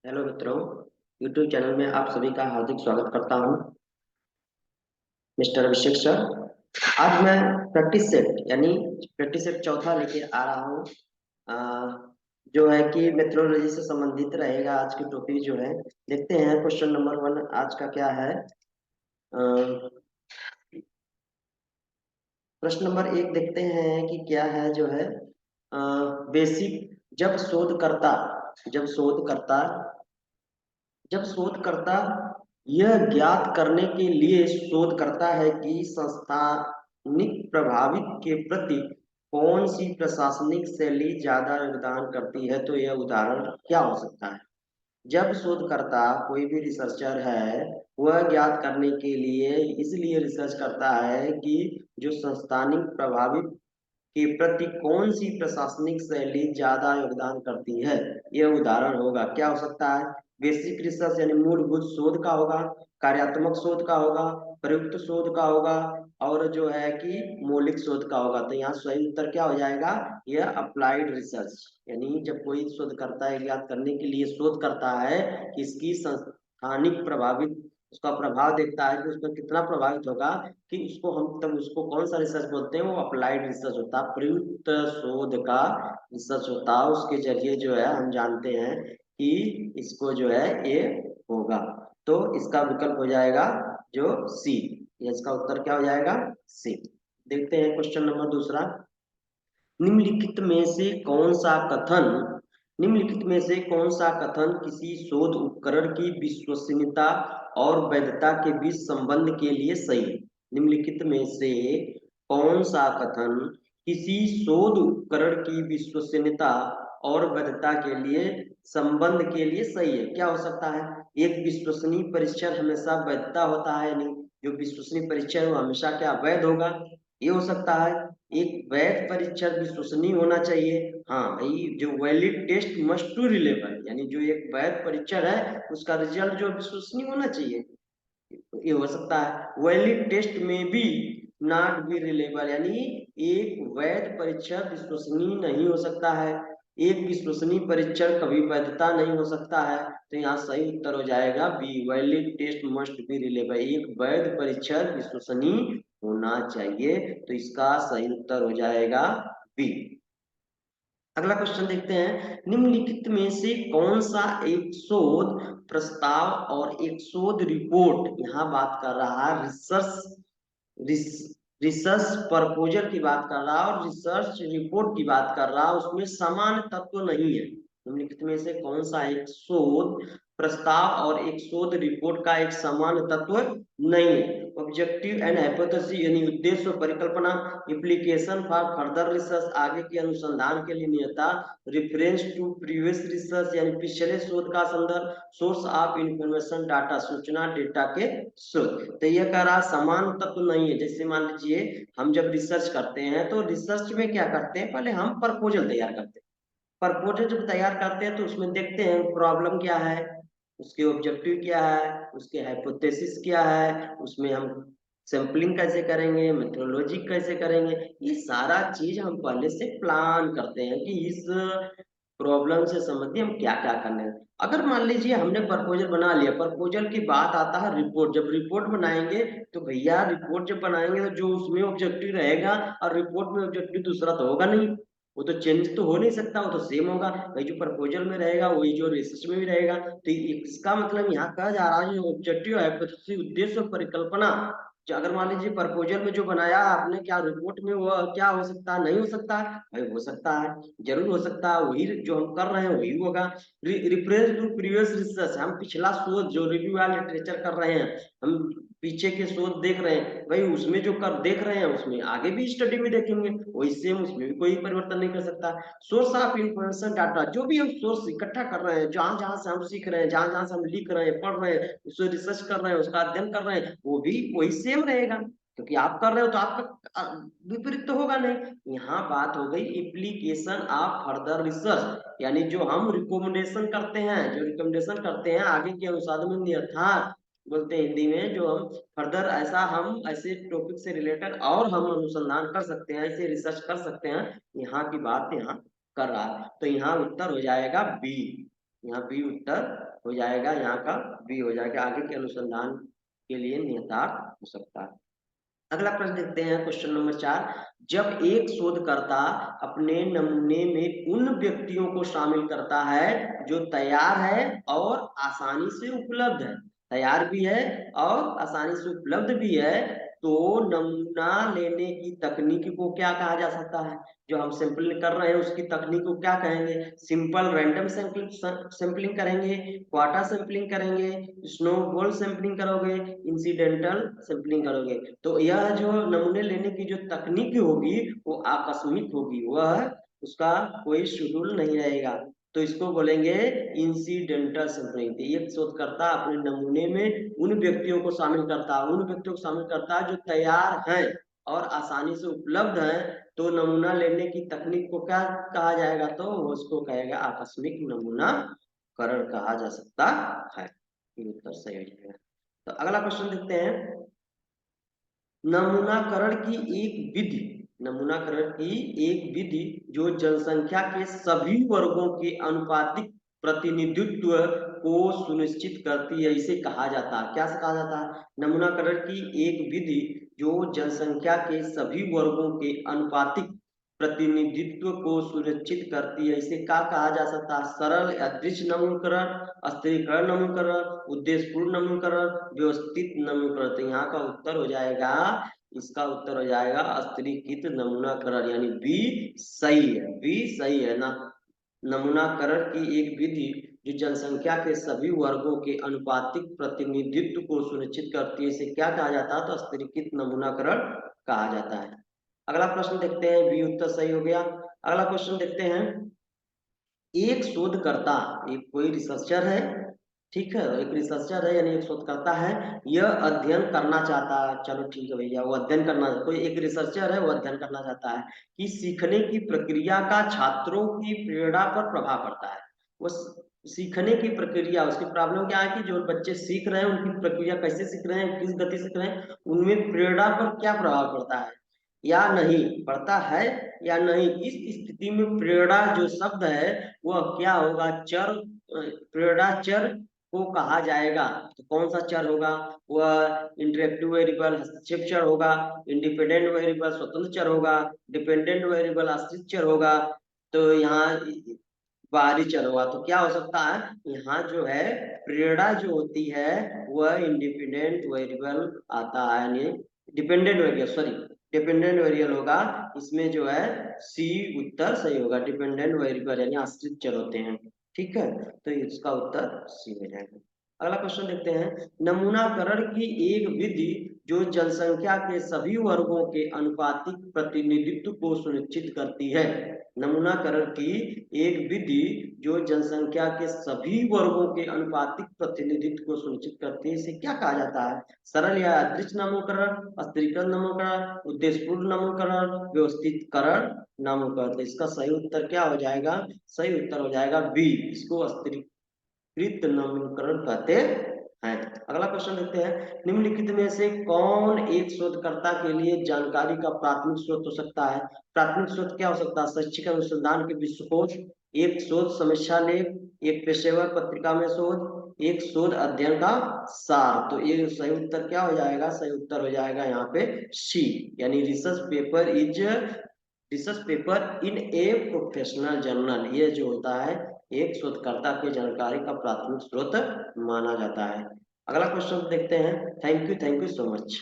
Hello मित्रों, YouTube channel में आप सभी का हार्दिक स्वागत करता हूं। मिस्टर अभिषेक सर, आज मैं प्रैक्टिस सेट चौथा लेके आ रहा हूं। जो है कि मेट्रोलॉजी से संबंधित रहेगा। आज की टॉपिक जो है, देखते हैं क्वेश्चन नंबर 1 आज का क्या है। अ, प्रश्न नंबर 1 देखते हैं कि क्या है जो है। बेसिक जब शोधकर्ता जब शोधकर्ता यह ज्ञात करने के लिए शोध करता है कि संस्थानिक प्रभावित के प्रति कौन सी प्रशासनिक शैली ज्यादा योगदान करती है, तो यह उदाहरण क्या हो सकता है। जब शोधकर्ता कोई भी रिसर्चर है, वह ज्ञात करने के लिए इसलिए रिसर्च करता है कि जो संस्थानिक प्रभावित के प्रति कौन सी प्रशासनिक शैली ज्यादा योगदान करती है, यह उदाहरण होगा। क्या हो सकता है? बेसिक रिसर्च यानी मूलभूत शोध का होगा, कार्यात्मक शोध का होगा, प्रयुक्त शोध का होगा, और जो है कि मौलिक शोध का होगा। तो यहाँ सही उत्तर क्या हो जाएगा? यह अप्लाइड रिसर्च। यानी जब कोई शोध करता है, ज्ञात करने के लिए शोध करता है कि इसकी संस्थानिक प्रभावित, उसका प्रभाव देखता है कि उसमें कितना प्रभावित होगा, कि उसको हम तब उसको कौन सा रिसर्च बोलते हैं? वो अप्लाइड रिसर्च होता है, प्रयुक्त शोध का रिसर्च होता है। उसके जरिए जो है हम जानते हैं कि इसको जो है ये होगा। तो इसका विकल्प हो जाएगा जो सी। इसका उत्तर क्या हो जाएगा? सी। देखते हैं क्वेश्चन नंबर दूसरा। निम्नलिखित में से कौन सा कथन निम्नलिखित में से कौन सा कथन किसी शोध उपकरण की विश्वसनीयता और वैधता के बीच संबंध के लिए सही है? निम्नलिखित में से कौन सा कथन किसी शोध उपकरण की विश्वसनीयता और वैधता के लिए संबंध के लिए सही है? क्या हो सकता है? एक विश्वसनीय परीक्षण हमेशा वैधता होता है, यानी जो विश्वसनीय परीक्षण है वो हमेशा क्या वैध होगा, ये हो सकता है। एक वैध परीक्षण विश्वसनीय होना चाहिए। हाँ भाई, जो valid test must to reliable, यानी जो एक वैध परीक्षण है उसका रिजल्ट जो विश्वसनीय होना चाहिए, ये हो सकता है। वैलिड टेस्ट में भी नॉट बी रिलेबल, यानी एक वैध परीक्षण विश्वसनीय नहीं हो सकता है। एक विश्वसनीय परीक्षण कभी वैधता नहीं हो सकता है। तो यहाँ सही उत्तर हो जाएगा be, valid test must be reliable. एक वैध परीक्षण विश्वसनीय होना चाहिए। तो इसका सही उत्तर हो जाएगा बी। अगला क्वेश्चन देखते हैं। निम्नलिखित में से कौन सा एक शोध प्रस्ताव और एक शोध रिपोर्ट, यहाँ बात कर रहा है रिसर्च प्रपोजल की बात कर रहा है और रिसर्च रिपोर्ट की बात कर रहा है, उसमें समान तत्व नहीं है। निम्नलिखित में से कौन सा एक शोध प्रस्ताव और एक शोध रिपोर्ट का एक समान तत्व नहीं है? ऑब्जेक्टिव एंड हाइपोथेसिस यानी उद्देश्य और परिकल्पना, एप्लीकेशन फॉर फर्दर रिसर्च आगे के अनुसंधान के लिए नियता, रेफरेंस टू प्रीवियस रिसर्च यानी पिछले शोध का संदर्भ, सोर्स ऑफ इंफॉर्मेशन डाटा सूचना डेटा के स्रोत। तो यह कह रहा समान तत्व नहीं है। जैसे मान लीजिए हम जब रिसर्च करते हैं तो रिसर्च में क्या करते हैं, पहले हम प्रपोजल तैयार करते हैं। प्रपोजल जब तैयार करते हैं तो उसमें देखते हैं प्रॉब्लम क्या है, उसके ऑब्जेक्टिव क्या है, उसके हाइपोथेसिस क्या है, उसमें हम सैंपलिंग कैसे करेंगे, मेथोडोलॉजी कैसे करेंगे, ये सारा चीज हम पहले से प्लान करते हैं कि इस प्रॉब्लम से संबंधित हम क्या क्या करने हैं। अगर मान लीजिए हमने प्रपोजल बना लिया, प्रपोजल की बात आता है रिपोर्ट, जब रिपोर्ट बनाएंगे तो भैया रिपोर्ट जब बनाएंगे तो जो उसमें ऑब्जेक्टिव रहेगा और रिपोर्ट में ऑब्जेक्टिव दूसरा तो होगा नहीं, वो तो चेंज तो हो नहीं सकता, वो तो सेम होगा भाई। जो प्रपोजल में रहेगा वही जो रिसर्च में भी रहेगा। तो इसका मतलब यहाँ कहा जा रहा है जो ऑब्जेक्टिव है, उद्देश्य और परिकल्पना, अगर मान लीजिए प्रपोजल में जो बनाया आपने, क्या रिपोर्ट में वो क्या हो सकता है? नहीं हो सकता है भाई। हो सकता है, जरूर हो सकता है। वही जो हम कर रहे हैं वही होगा। रिफरेंस टू प्रीवियस रिसर्च, हम पिछला शोध जो रिव्यू या लिटरेचर कर रहे हैं, हम पीछे के शोध देख रहे हैं भाई, उसमें जो कर देख रहे हैं उसमें आगे भी स्टडी में देखेंगे वही सेम, उसमें भी कोई परिवर्तन नहीं कर सकता। सोर्स ऑफ इंफॉर्मेशन डाटा, जो भी हम सोर्स इकट्ठा कर रहे हैं, जहां जहां से हम सीख रहे हैं, जहां जहां से हम लिख रहे हैं, पढ़ रहे हैं, उसको रिसर्च कर रहे हैं, उसका अध्ययन कर रहे हैं, वो भी वही सेम रहेगा। क्योंकि आप कर रहे हो तो आपका विपरीत तो होगा नहीं। यहाँ बात हो गई एप्लीकेशन ऑफ फर्दर रिसर्च, यानी जो हम रिकमेंडेशन करते हैं, जो रिकमेंडेशन करते हैं आगे के अनुसंधान में, अर्थात बोलते हैं हिंदी में, जो हम फर्दर ऐसा हम ऐसे टॉपिक से रिलेटेड और हम अनुसंधान कर सकते हैं, ऐसे रिसर्च कर सकते हैं, यहाँ की बात यहाँ कर रहा है। तो यहाँ उत्तर हो जाएगा बी। यहाँ बी उत्तर हो जाएगा, यहाँ का बी हो जाएगा, आगे के अनुसंधान के लिए निहितार्थ हो सकता है। अगला प्रश्न देखते हैं, क्वेश्चन नंबर 4। जब एक शोधकर्ता अपने नमूने में उन व्यक्तियों को शामिल करता है जो तैयार है और आसानी से उपलब्ध है, तैयार भी है और आसानी से उपलब्ध भी है, तो नमूना लेने की तकनीक को क्या कहा जा सकता है? जो हम सैंपलिंग कर रहे हैं उसकी तकनीक को क्या कहेंगे? सिंपल रैंडम सैंपलिंग करेंगे, क्वार्टर सैंपलिंग करेंगे, स्नोबॉल सैंपलिंग करोगे, इंसिडेंटल सैंपलिंग करोगे? तो यह जो नमूने लेने की जो तकनीक होगी वो आकस्मिक होगी, वह उसका कोई शेड्यूल नहीं रहेगा, तो इसको बोलेंगे इंसिडेंटल सैंपलिंग। एक शोधकर्ता अपने नमूने में उन व्यक्तियों को शामिल करता है, उन व्यक्तियों को शामिल करता है जो तैयार हैं और आसानी से उपलब्ध हैं, तो नमूना लेने की तकनीक को क्या कहा जाएगा? तो उसको कहेगा आकस्मिक नमूनाकरण कहा जा सकता है। ये उत्तर सही हो जाएगा। तो अगला क्वेश्चन देखते हैं, नमूनाकरण की एक विधि, नमूनाकरण की एक विधि जो जनसंख्या के सभी वर्गों के अनुपातिक प्रतिनिधित्व को सुनिश्चित करती है, इसे कहा जाता है, क्या से कहा जाता है? नमूनाकरण की एक विधि जो जनसंख्या के सभी वर्गों के अनुपातिक प्रतिनिधित्व को सुनिश्चित करती है, इसे क्या कहा जा सकता है? सरल यादृच्छिक नमूनाकरण, स्थिरीकरण नमूनाकरण, उद्देश्यपूर्ण नमूनाकरण, व्यवस्थित नमूनाकरण। तो यहाँ का उत्तर हो जाएगा, इसका उत्तर हो जाएगा स्थिरीकृत नमूनाकरण, यानी बी सही है, बी सही है ना। नमूनाकरण की एक विधि जो जनसंख्या के सभी वर्गों के अनुपातिक प्रतिनिधित्व को सुनिश्चित करती है, इसे क्या कहा जाता है? तो स्थिरीकृत नमूनाकरण कहा जाता है। अगला प्रश्न देखते हैं, बी उत्तर सही हो गया। अगला क्वेश्चन देखते हैं, एक शोधकर्ता, एक कोई रिसर्चर है, ठीक है, एक रिसर्चर है यानी एक शोधकर्ता है, यह अध्ययन करना चाहता है, चलो ठीक है भैया, वो अध्ययन करना, कोई एक रिसर्चर है वो अध्ययन करना चाहता है कि सीखने की प्रक्रिया का छात्रों की प्रेरणा पर प्रभाव पड़ता है। वो सीखने की प्रक्रिया, उसकी प्रॉब्लम क्या है कि जो बच्चे सीख रहे हैं उनकी प्रक्रिया कैसे सीख रहे हैं, किस गति सीख रहे हैं, उनमें प्रेरणा पर क्या प्रभाव पड़ता है या नहीं, पड़ता है या नहीं। इस स्थिति में प्रेरणा जो शब्द है वह क्या होगा? चर, प्रेरणा चर को कहा जाएगा। तो कौन सा चर होगा? वह इंटरेक्टिव वेरिएबल हस्तक्षेप चर होगा, इंडिपेंडेंट वेरिएबल स्वतंत्र चर होगा, डिपेंडेंट वेरिएबल आश्रित चर होगा, तो यहाँ बाहरी चर होगा। तो क्या हो सकता है? यहाँ जो है प्रेरणा जो होती है वह इंडिपेंडेंट वेरिएबल आता है, यानी dependent variable, sorry dependent variable होगा, इसमें जो है सी उत्तर सही होगा, डिपेंडेंट वेरिएबल यानी आश्रित चर होते हैं, ठीक है, तो इसका उत्तर सी हो जाएगा। अगला क्वेश्चन देखते हैं, नमूनाकरण की एक विधि जो जनसंख्या के सभी वर्गों के अनुपातिक प्रतिनिधित्व को सुनिश्चित करती है। नमूनाकरण की एक विधि जो जनसंख्या के सभी वर्गों के अनुपातिक प्रतिनिधित्व को सुनिश्चित करती है, इसे क्या कहा जाता है? सरल या यादृच्छिक नामकरण, स्थिरीकृत नामकरण, उद्देश्यपूर्ण नामकरण, व्यवस्थितकरण नामकरण। तो इसका सही उत्तर क्या हो जाएगा? सही उत्तर हो जाएगा बी, इसको स्थिरीकृत नामकरण कहते हैं। अगला क्वेश्चन देखते हैं, निम्नलिखित में से कौन एक शोधकर्ता के लिए जानकारी का प्राथमिक स्रोत हो सकता है? प्राथमिक स्रोत क्या हो सकता है? शैक्षिक अनुसंधान के विश्वकोश, एक शोध समीक्षा लेख, एक पेशेवर पत्रिका में शोध, एक शोध अध्ययन का सार। तो ये सही उत्तर क्या हो जाएगा? सही उत्तर हो जाएगा यहाँ पे सी, यानी research paper in a professional journal. ये जो होता है एक शोधकर्ता की जानकारी का प्राथमिक स्रोत माना जाता है। अगला क्वेश्चन देखते हैं। Thank you so much.